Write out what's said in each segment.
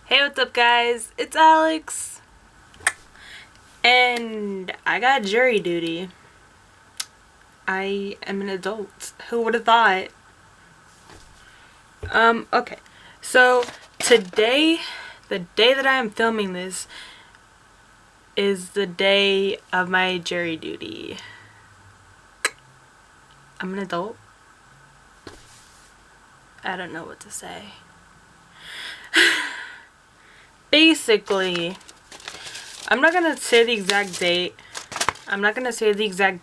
Hey, what's up guys? It's Alex. And I got jury duty. I am an adult. Who would have thought? Okay. So today, the day that I am filming this is the day of my jury duty. I'm an adult. I don't know what to say. Basically, I'm not gonna say the exact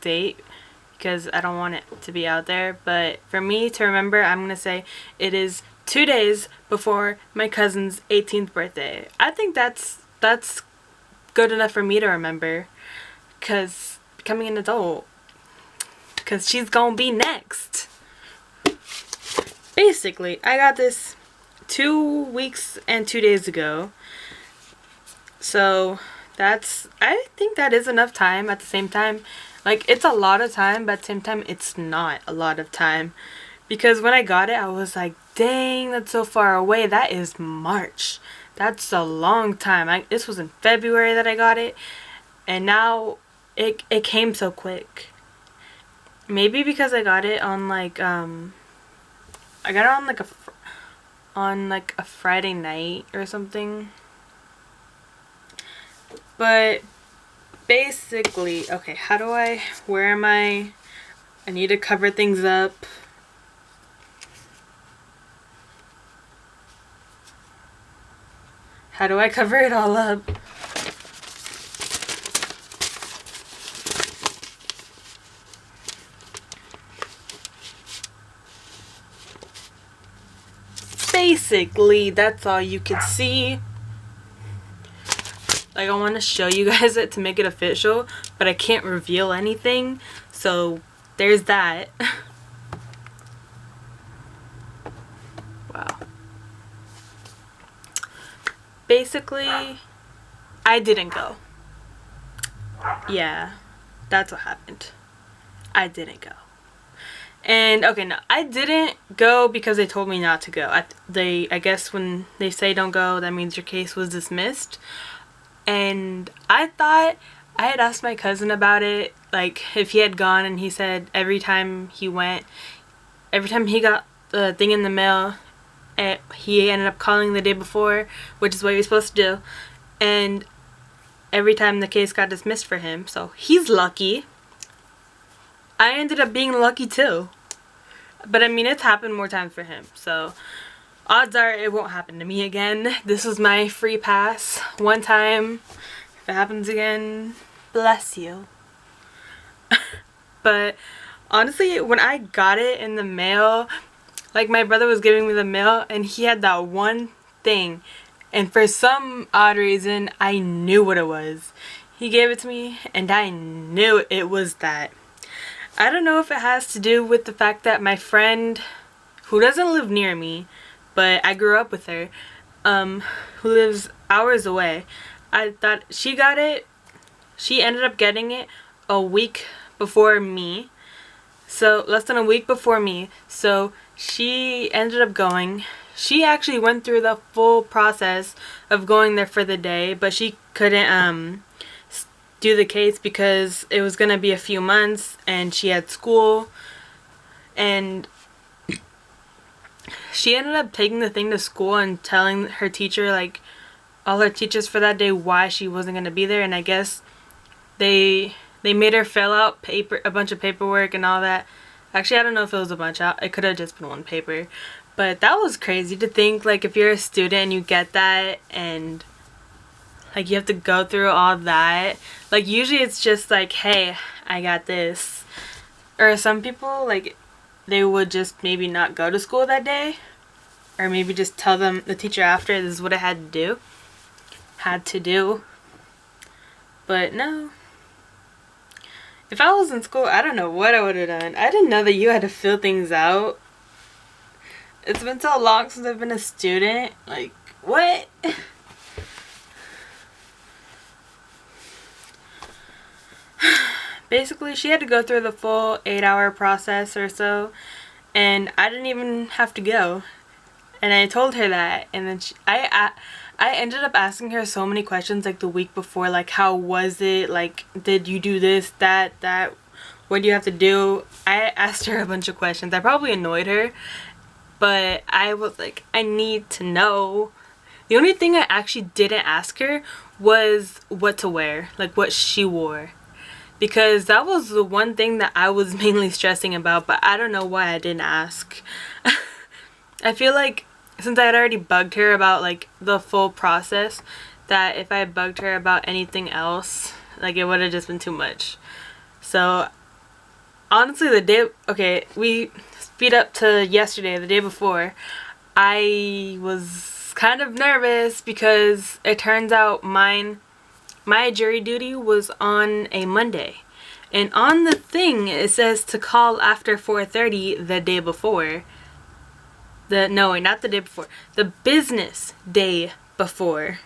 date. Because I don't want it to be out there. But for me to remember, I'm gonna say it is 2 days before my cousin's 18th birthday. I think that's good enough for me to remember. Because becoming an adult. Because she's gonna be next. Basically, I got this 2 weeks and 2 days ago. So I think that is enough time. At the same time, like, it's a lot of time, but at the same time it's not a lot of time, because when I got it I was like, dang, that's so far away. That is March. That's a long time. This was in February that I got it, and now it came so quick. Maybe because I got it on like on like a Friday night or something. But basically, okay, where am I need to cover things up. How do I cover it all up? Basically, that's all you can see. Like, I want to show you guys it to make it official, but I can't reveal anything, so there's that. Wow. Basically, I didn't go. Yeah, that's what happened. I didn't go. And okay, no, I didn't go because they told me not to go. I guess when they say don't go, that means your case was dismissed. And I thought, I had asked my cousin about it, like if he had gone, and he said every time he got the thing in the mail, he ended up calling the day before, which is what you're supposed to do, and every time the case got dismissed for him. So he's lucky. I ended up being lucky too. But I mean, it's happened more times for him, so odds are it won't happen to me again. This was my free pass one time. If it happens again, bless you. But honestly, when I got it in the mail, like, my brother was giving me the mail and he had that one thing, and for some odd reason I knew what it was. He gave it to me and I knew it was that. I don't know if it has to do with the fact that my friend, who doesn't live near me, but I grew up with her, who lives hours away, I thought she got it. She ended up getting it a week before me. So less than a week before me. So she ended up going. She actually went through the full process of going there for the day, but she couldn't do the case because it was gonna be a few months and she had school, and she ended up taking the thing to school and telling her teacher, like all her teachers for that day, why she wasn't gonna be there. And I guess they made her fill out a bunch of paperwork and all that. Actually, I don't know if it was a bunch. It could have just been one paper. But that was crazy to think, like, if you're a student and you get that and like you have to go through all that. Like, usually it's just like, hey, I got this. Or some people, like, they would just maybe not go to school that day, or maybe just tell the teacher after, this is what I had to do. But no. If I was in school, I don't know what I would have done. I didn't know that you had to fill things out. It's been so long since I've been a student. Like, what? Basically, she had to go through the full 8-hour process or so, and I didn't even have to go. And I told her that, and then I ended up asking her so many questions like the week before, like how was it, like did you do this, that, what do you have to do. I asked her a bunch of questions. I probably annoyed her, but I was like, I need to know. The only thing I actually didn't ask her was what to wear, like what she wore, because that was the one thing that I was mainly stressing about, but I don't know why I didn't ask. I feel like since I had already bugged her about like the full process, that if I had bugged her about anything else, like it would have just been too much. So honestly, we speed up to yesterday, the day before, I was kind of nervous because it turns out my jury duty was on a Monday. And on the thing, it says to call after 4:30 the day before. Not the day before. The business day before.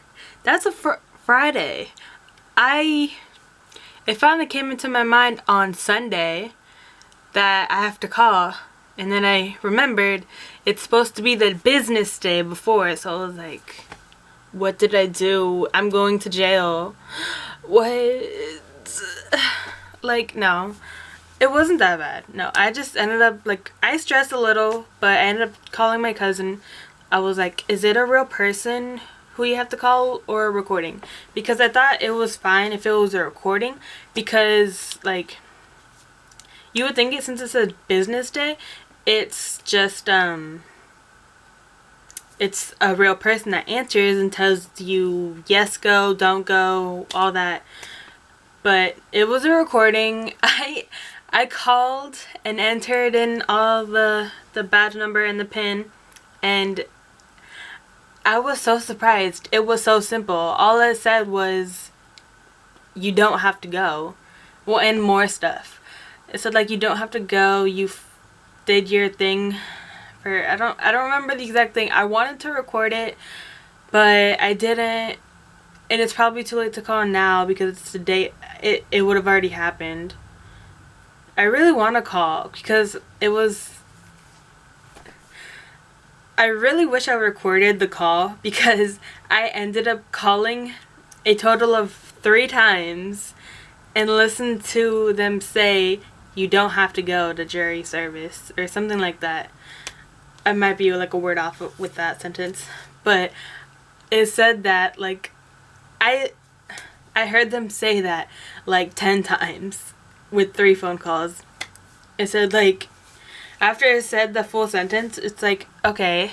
That's a Friday. It finally came into my mind on Sunday that I have to call. And then I remembered it's supposed to be the business day before. So I was like, what did I do? I'm going to jail. What? Like, no. It wasn't that bad. No, I just ended up, like, I stressed a little, but I ended up calling my cousin. I was like, is it a real person who you have to call or a recording? Because I thought it was fine if it was a recording, because, like, you would think since it's a business day, it's just, it's a real person that answers and tells you yes, go, don't go, all that. But it was a recording. I called and entered in all the badge number and the PIN, and I was so surprised. It was so simple. All it said was, you don't have to go. Well, and more stuff. It said like, you don't have to go. You did your thing. I don't remember the exact thing. I wanted to record it, but I didn't. And it's probably too late to call now because it's the date. It would have already happened. I really want to call because I really wish I recorded the call, because I ended up calling a total of 3 times and listened to them say, you don't have to go to jury service or something like that. I might be like a word off with that sentence, but it said that, like, I heard them say that like 10 times with 3 phone calls. It said, like, after it said the full sentence, it's like, okay,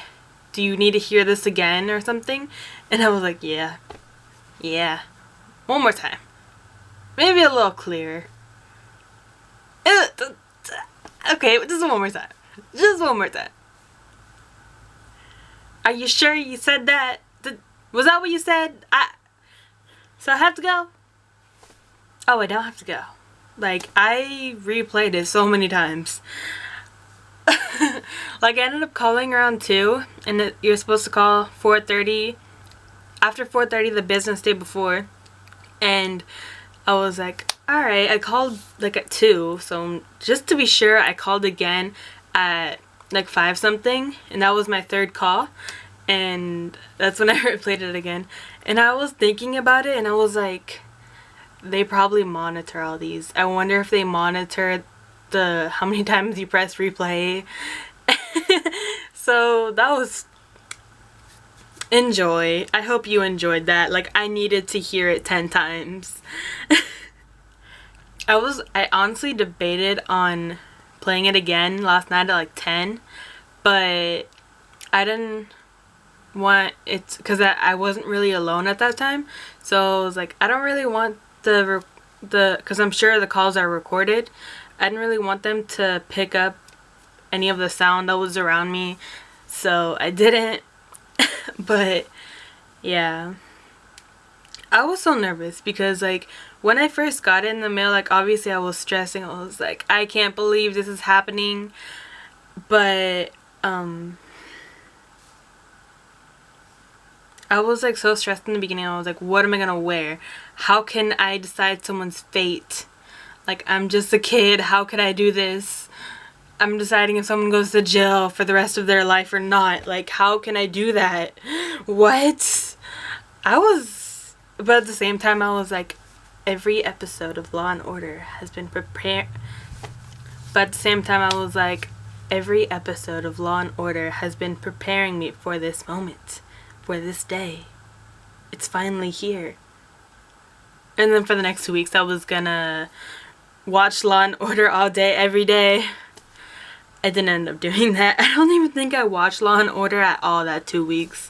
do you need to hear this again or something? And I was like, yeah, one more time, maybe a little clearer. Okay, just one more time. Are you sure you said that? Was that what you said? So I have to go? Oh, I don't have to go. Like, I replayed it so many times. Like, I ended up calling around 2, and you're supposed to call 4:30. After 4:30, the business day before. And I was like, alright, I called like at 2, so just to be sure, I called again at like 5 something, and that was my 3rd call. And that's when I replayed it again. And I was thinking about it, and I was like, they probably monitor all these. I wonder if they monitor how many times you press replay. So that was, enjoy. I hope you enjoyed that. Like, I needed to hear it 10 times. I honestly debated on playing it again last night at like 10, but I didn't want it because I wasn't really alone at that time. So I was like, I don't really want because I'm sure the calls are recorded. I didn't really want them to pick up any of the sound that was around me, so I didn't. But yeah, I was so nervous because, like, when I first got it in the mail, like, obviously I was stressing. I was like, I can't believe this is happening. But I was like so stressed in the beginning. I was like, what am I gonna wear? How can I decide someone's fate? Like, I'm just a kid. How could I do this? I'm deciding if someone goes to jail for the rest of their life or not. Like, how can I do that? What? But at the same time, I was like, every episode of Law and Order has been prepared. But at the same time, I was like, every episode of Law and Order has been preparing me for this moment, for this day. It's finally here. And then for the next 2 weeks, I was gonna watch Law and Order all day, every day. I didn't end up doing that. I don't even think I watched Law and Order at all that 2 weeks.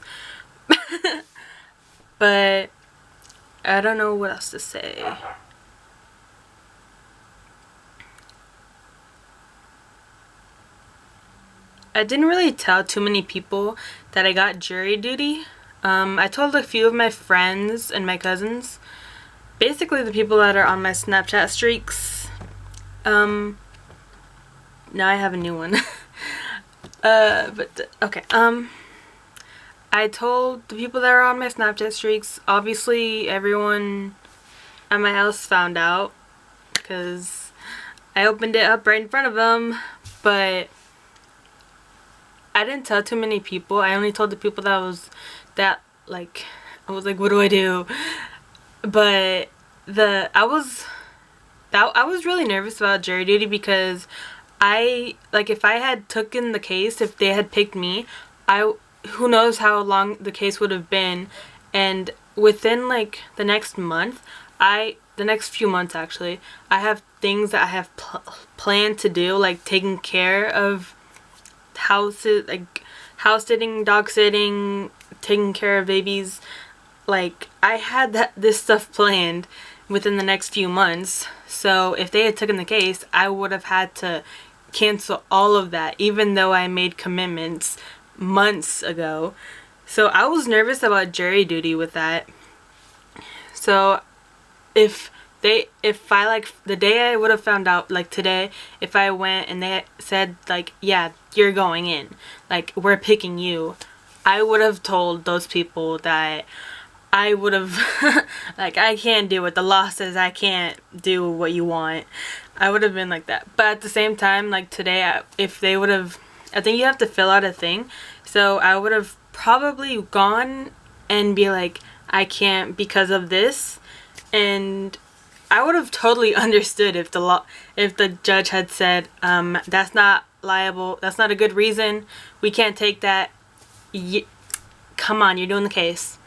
But I don't know what else to say. I didn't really tell too many people that I got jury duty. I told a few of my friends and my cousins. Basically the people that are on my Snapchat streaks. Now I have a new one. Okay. I told the people that are on my Snapchat streaks. Obviously everyone at my house found out because I opened it up right in front of them, but I didn't tell too many people. I only told the people that I was like, what do I do? But I was really nervous about jury duty because if I had taken the case, if they had picked me, who knows how long the case would have been. And within like the next few months actually, I have things that I have planned to do, like taking care of houses, like house sitting, dog sitting, taking care of babies. Like, I had this stuff planned within the next few months. So if they had taken the case, I would have had to cancel all of that, even though I made commitments months ago. So I was nervous about jury duty with that. So if I like the day I would have found out, like today, if I went and they said like, yeah, you're going in, like we're picking you, I would have told those people that I would have like, I can't do it, the law says I can't do what you want. I would have been like that. But at the same time, like today, if they would have, I think you have to fill out a thing, so I would have probably gone and be like, I can't because of this. And I would have totally understood if the judge had said, that's not liable, that's not a good reason, we can't take that, come on, you're doing the case.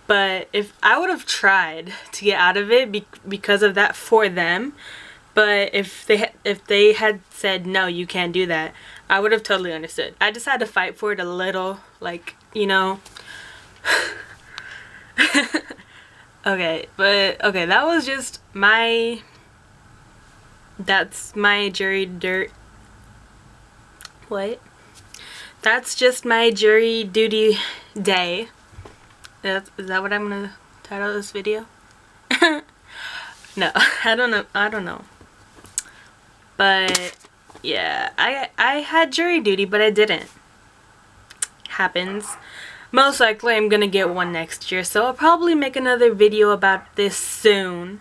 But if I would have tried to get out of it because of that for them, but if they had said no, you can't do that, I would have totally understood. I just had to fight for it a little, like, you know. Okay, that was just that's my jury dirt. What? That's just my jury duty day. Is that what I'm gonna title this video? No, I don't know. But yeah, I had jury duty, but I didn't. Happens. Most likely I'm gonna get one next year, so I'll probably make another video about this soon.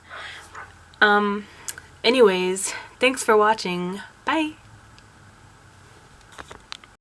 Anyways, thanks for watching. Bye!